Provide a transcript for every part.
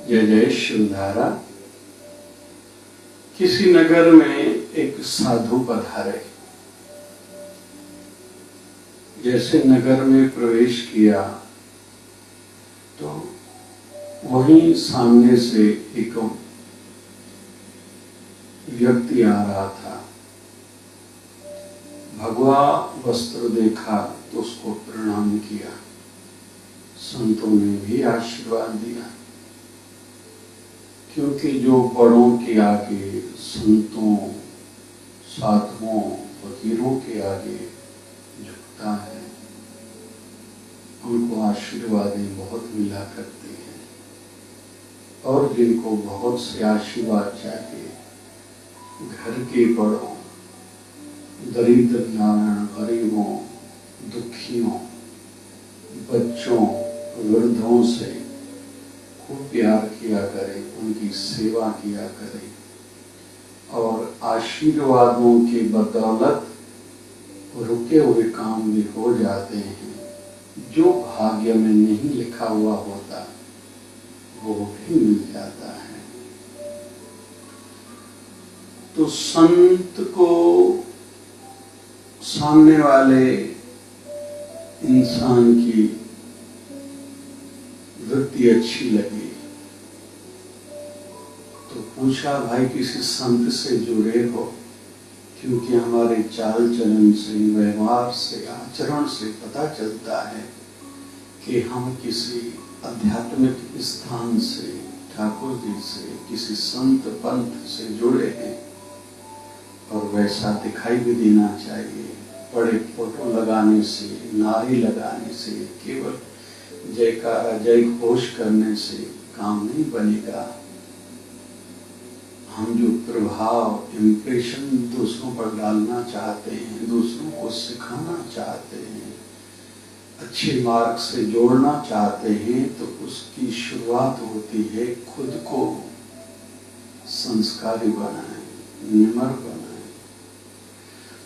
जय जय शिवधारा। किसी नगर में एक साधु पधारे। जैसे नगर में प्रवेश किया तो वहीं सामने से एक व्यक्ति आ रहा था। भगवा वस्त्र देखा तो उसको प्रणाम किया। संतों ने भी आशीर्वाद दिया, क्योंकि जो बड़ों के आगे, संतों, साधुओं, फकीरों के आगे झुकता है, उनको आशीर्वादें बहुत मिला करती हैं। और जिनको बहुत से आशीर्वाद चाहिए, घर के बड़ों, दरिद्र नारायण, गरीबों, दुखियों, बच्चों, वृद्धों से खूब प्यार किया करें, उनकी सेवा किया करें और आशीर्वादों की बदौलत रुके हुए काम भी हो जाते हैं। जो भाग्य में नहीं लिखा हुआ होता वो भी मिल जाता है। तो संत को सामने वाले इंसान की वृत्ति अच्छी लगी तो पूछा, भाई किसी संत से जुड़े हो? क्योंकि हमारे चाल चलन से, व्यवहार से, आचरण से पता चलता है कि हम किसी आध्यात्मिक स्थान से, ठाकुर जी से, किसी संत पंथ से जुड़े हैं। और वैसा दिखाई भी देना चाहिए। बड़े फोटो लगाने से, नारे लगाने से, केवल जयकारा, जय घोष करने से काम नहीं बनेगा। हम जो प्रभाव, इम्प्रेशन दूसरों पर डालना चाहते हैं, दूसरों को सिखाना चाहते हैं, अच्छे मार्ग से जोड़ना चाहते हैं, तो उसकी शुरुआत होती है खुद को संस्कारी बनाएं, निर्मल बनाएं।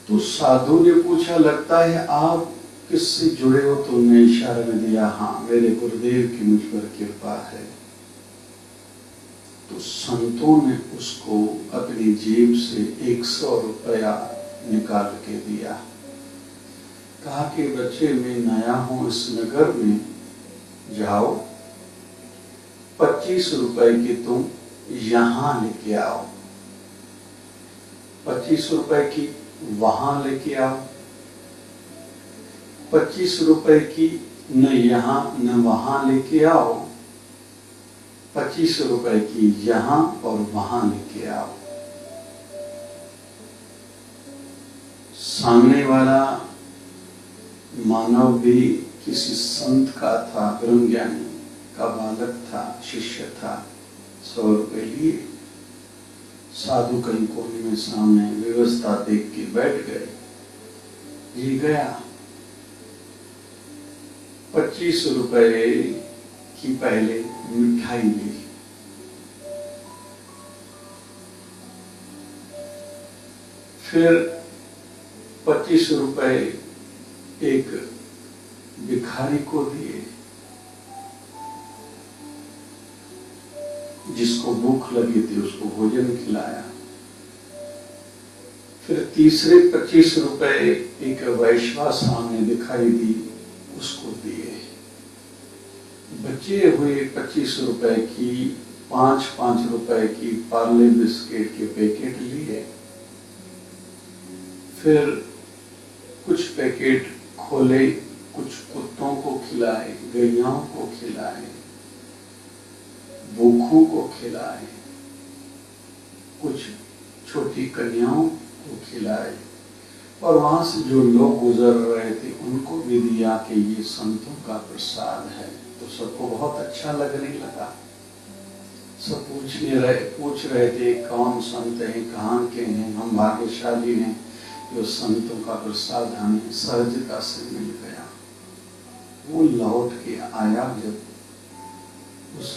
तो साधु ने पूछा, लगता है आप किससे जुड़े हो? तो उन्होंने इशारा में दिया, हाँ मेरे गुरुदेव की मुझ पर कृपा है। तो संतों ने उसको अपनी जेब से 100 रुपया निकाल के दिया। कहा कि बच्चे मैं नया हूं इस नगर में, जाओ 25 रुपए की तुम यहां लेके आओ, 25 रुपए की वहां लेके आओ, 25 रुपए की न यहां न वहां लेके आओ, 25 रुपए की यहां और वहां लेके आओ। सामने वाला मानव भी किसी संत का था, ब्रह्म ज्ञानी का बालक था, शिष्य था। 100 रुपए लिए। साधु कहीं कोने में सामने व्यवस्था देख के बैठ गए। ये गया 25 रुपए की पहले मिठाई ली, फिर 25 रुपए एक भिखारी को दिए जिसको भूख लगी थी, उसको भोजन खिलाया। फिर तीसरे 25 रुपए एक वैश्वा सामने दिखाई दी, उसको दिए। बचे हुए 25 रुपए की 5-5 रुपए की पार्ले बिस्किट के पैकेट लिए। फिर कुछ पैकेट खोले, कुछ कुत्तों को खिलाए, गैयाओं को खिलाए, भूखों को खिलाए, कुछ छोटी कन्याओं को खिलाए। और वहां से जो लोग गुजर रहे थे उनको भी दिया कि ये संतों का प्रसाद है। तो सबको बहुत अच्छा लगने लगा। सब पूछ रहे थे कौन संत है, कहाँ के हैं, हम भाग्यशाली हैं जो संतों का प्रसाद हमें सहजता से मिल गया। वो लौट के आया जब उस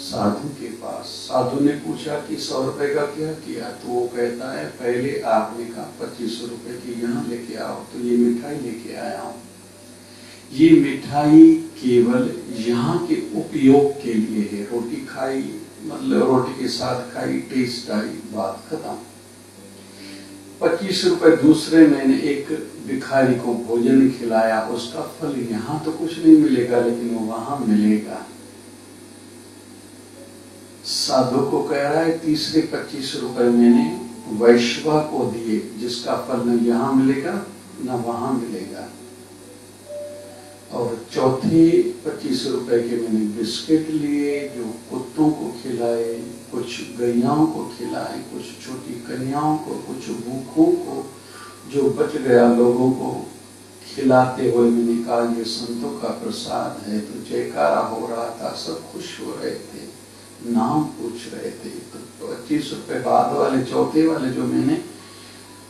साधु के पास, साधु ने पूछा कि 100 रुपए का क्या किया? तो वो कहता है, पहले आपने कहा 25 रुपए की यहाँ लेके आओ, तो ये मिठाई लेके आया हूँ। ये मिठाई केवल यहाँ के उपयोग के लिए है। रोटी खाई मतलब रोटी के साथ खाई, टेस्ट आई, बात खत्म। 25 रुपए दूसरे महीने एक भिखारी को भोजन खिलाया, उसका फल यहाँ तो कुछ नहीं मिलेगा लेकिन वो वहां मिलेगा। साधु को कह रहा है तीसरे 25 रुपए मैंने वैश्वा को दिए, जिसका फल न यहाँ मिलेगा न वहां मिलेगा। और चौथे 25 रुपए के मैंने बिस्किट लिए, जो कुत्तों को खिलाए, कुछ गैयाओं को खिलाए, कुछ छोटी कन्याओं को, कुछ भूखों को, जो बच गया लोगों को खिलाते हुए मैंने कहा ये संतों का प्रसाद है। तो जयकारा हो रहा था, सब खुश हो रहे थे, नाम पूछ रहे थे। तो 25 रुपए बाद वाले चौथे वाले जो मैंने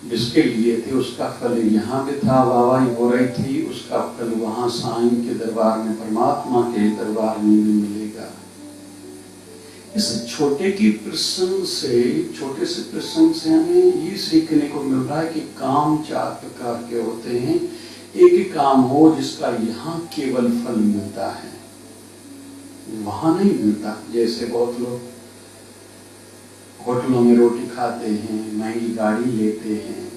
बिस्किट लिए थे, उसका फल यहाँ भी था, वाहवाही हो रही थी, उसका फल वहां साईं के दरबार में, परमात्मा के दरबार में भी मिलेगा। इस छोटे की प्रसंग से, छोटे से प्रसंग से हमें ये सीखने को मिल रहा है कि काम 4 प्रकार के होते हैं। एक काम हो जिसका यहाँ केवल फल मिलता है, वहां नहीं मिलता। जैसे बहुत लोग होटलों में रोटी खाते हैं, महंगी गाड़ी लेते हैं,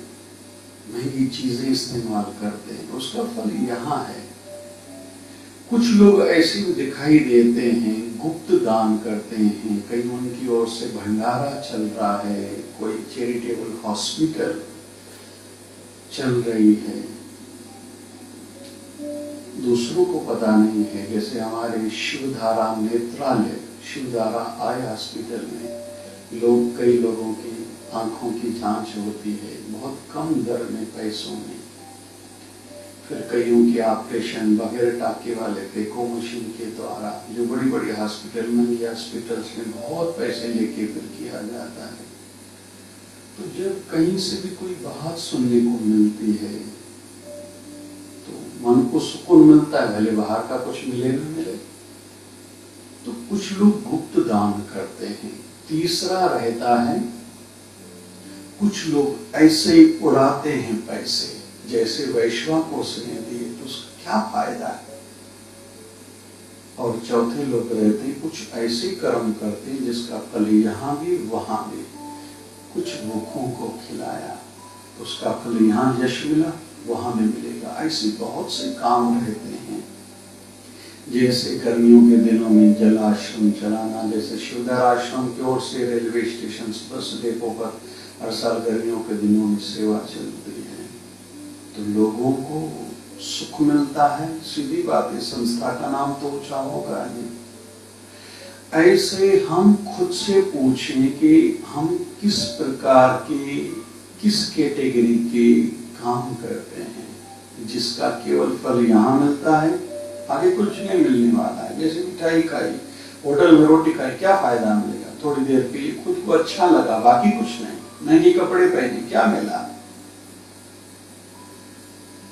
महंगी चीजें इस्तेमाल करते हैं, उसका फल यहाँ है। कुछ लोग ऐसे भी दिखाई देते हैं, गुप्त दान करते हैं, कहीं उनकी ओर से भंडारा चल रहा है, कोई चैरिटेबल हॉस्पिटल चल रही है, दूसरों को पता नहीं है। जैसे हमारे शिवधारा नेत्रालय, शिवधारा आई हॉस्पिटल में लोग, कई लोगों की आंखों की जांच होती है बहुत कम दर में, पैसों में। फिर कईयों के ऑपरेशन वगैरह टाके वाले फेको मशीन के द्वारा, जो बड़ी बड़ी हॉस्पिटल में, या हॉस्पिटल्स में बहुत पैसे लेके फिर किया जाता है। तो जब कहीं से भी कोई बात सुनने को मिलती है तो मन को सुकून मिलता है, भले बाहर का कुछ मिले न मिले। तो कुछ लोग गुप्त दान करते हैं। तीसरा रहता है, कुछ लोग ऐसे ही उड़ाते हैं पैसे, जैसे वैश्वा को उसने दिए तो उसका क्या फायदा है। और चौथे लोग रहते हैं, कुछ ऐसे कर्म करते हैं जिसका फल यहाँ भी वहां भी। कुछ भूखों को खिलाया तो उसका फल यहाँ यश मिला, वहां भी मिलेगा। ऐसे बहुत से काम रहते हैं। जैसे गर्मियों के दिनों में जलाश्रम चलाना, जैसे शिवधर आश्रम की ओर से रेलवे स्टेशन, बस डिपो पर हर साल गर्मियों के दिनों में सेवा चलती है, तो लोगों को सुख मिलता है। सीधी बात है, संस्था का नाम तो ऊंचा होगा नहीं। ऐसे हम खुद से पूछें कि हम किस प्रकार के, किस कैटेगरी के काम करते हैं, जिसका केवल फल यहाँ मिलता है, आगे कुछ नहीं मिलने वाला है। जैसे मिठाई खाई, होटल में रोटी खाई, क्या फायदा मिलेगा? थोड़ी देर के लिए खुद को अच्छा लगा, बाकी कुछ नहीं। महंगे कपड़े पहने, क्या मिला?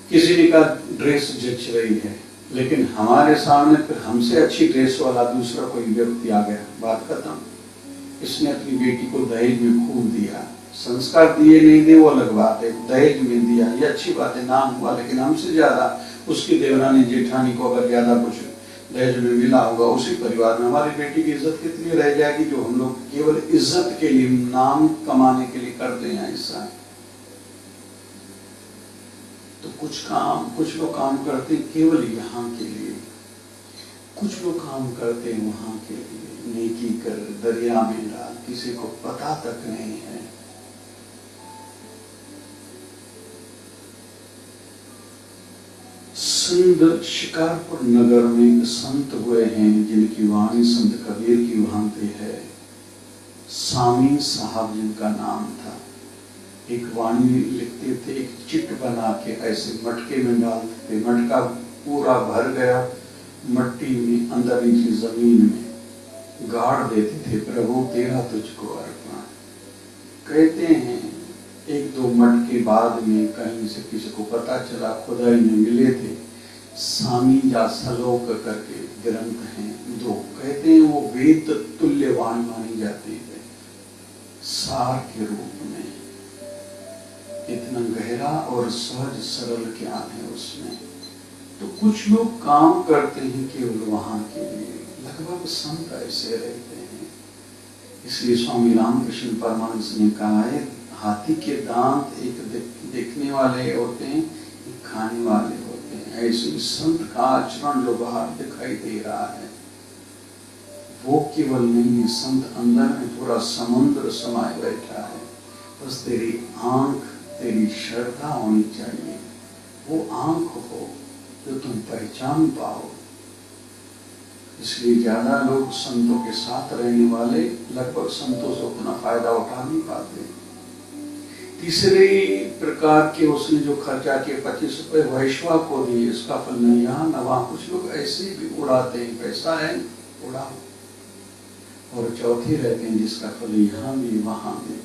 किसी ने कहा ड्रेस जच रही है, लेकिन हमारे सामने फिर हमसे अच्छी ड्रेस वाला दूसरा कोई व्यक्ति आ गया, बात खत्म। इसने अपनी बेटी को दहेज में खूब दिया, संस्कार दिए नहीं दिए वो अलग बात है, दहेज में दिया ये अच्छी बात है, नाम हुआ। लेकिन हमसे ज्यादा उसकी देवरानी जेठानी को अगर ज्यादा कुछ दहेज में मिला होगा, उसी परिवार में हमारी बेटी की इज्जत कितनी रह जाएगी, जो हम लोग केवल इज्जत के लिए, नाम कमाने के लिए करते हैं ऐसा। तो कुछ लोग काम करते हैं केवल यहाँ के लिए, कुछ लोग काम करते हैं वहां के लिए। नेकी कर दरिया में डाल, किसी को पता तक नहीं है। सिंध शिकारपुर नगर में संत हुए हैं जिनकी वाणी संत कबीर की भांति है। सामी साहब जिनका नाम था, एक वाणी लिखते थे, एक चिट बना के ऐसे मटके में डालते थे, मटका पूरा भर गया, मट्टी में अंदर नीचे जमीन में गाड़ देते थे, प्रभु तेरा तुझको अर्पण। कहते हैं 1-2 मटके बाद में कहीं से किसी को पता चला, खुदाई में मिले थे। सामी या सलोक करके ग्रंथ हैं 2, कहते हैं वो वेद तुल्य वाणी मानी जाती है, सार के रूप में। इतना गहरा और सहज सरल ज्ञान है उसमें। तो कुछ लोग काम करते हैं केवल वहां के लिए, लगभग संत ऐसे रहते हैं। इसलिए स्वामी रामकृष्ण परमहंस ने कहा है, हाथी के दांत एक देखने वाले होते हैं, एक खाने वाले होते हैं। ऐसे संत का आचरण जो बाहर दिखाई दे रहा है वो केवल नहीं है, संत अंदर में पूरा समुद्र समाये बैठा है। बस तेरी आंख, तेरी श्रद्धा होनी चाहिए, वो आंख हो जो तुम पहचान पाओ। इसलिए ज्यादा लोग संतों के साथ रहने वाले लगभग संतों से उतना फायदा उठा नहीं पाते। तीसरे प्रकार के उसने जो खर्चा किए 25 रुपए वैश्वा को दिए, इसका फल नहीं यहाँ न वहां। कुछ लोग ऐसे भी उड़ाते हैं, पैसा है उड़ाओ। और चौथे रहते हैं जिसका फल यहाँ भी वहां भी।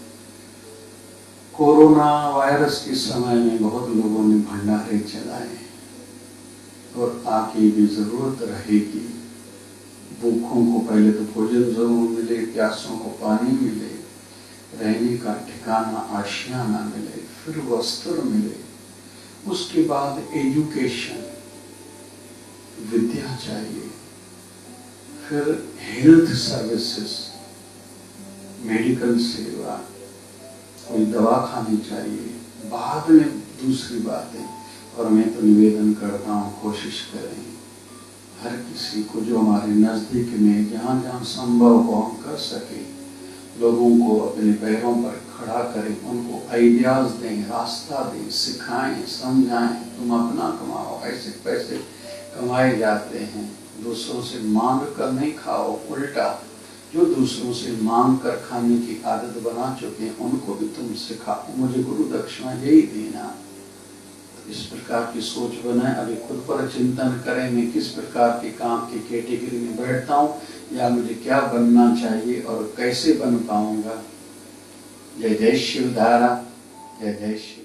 कोरोना वायरस के समय में बहुत लोगों ने भंडारे चलाए और आगे भी जरूरत रहेगी। भूखों को पहले तो भोजन जरूर मिले, प्यासों को पानी मिले, रहने का ठिकाना आशियाना मिले, फिर वस्त्र मिले, उसके बाद एजुकेशन, विद्या चाहिए, फिर हेल्थ सर्विसेज, मेडिकल सेवा, कोई दवा खानी चाहिए, बाद में दूसरी बातें। और मैं तो निवेदन करता हूँ, कोशिश करें हर किसी को जो हमारे नजदीक में जहाँ जहाँ संभव हो हम कर सके, लोगों को अपने पैरों पर खड़ा करें, उनको आइडियाज दें, रास्ता दें, सिखाएं, समझाएं। तुम अपना कमाओ, ऐसे पैसे कमाए जाते हैं, दूसरों से मांग कर नहीं खाओ। उल्टा जो दूसरों से मांग कर खाने की आदत बना चुके हैं उनको भी तुम सिखाओ, मुझे गुरु दक्षिणा यही देना। इस प्रकार की सोच बनाए। अभी खुद पर चिंतन करें, मैं किस प्रकार के काम की कैटेगरी में बैठता हूँ या मुझे क्या बनना चाहिए और कैसे बन पाऊंगा। जय जय शिव धारा, जय जय शिव।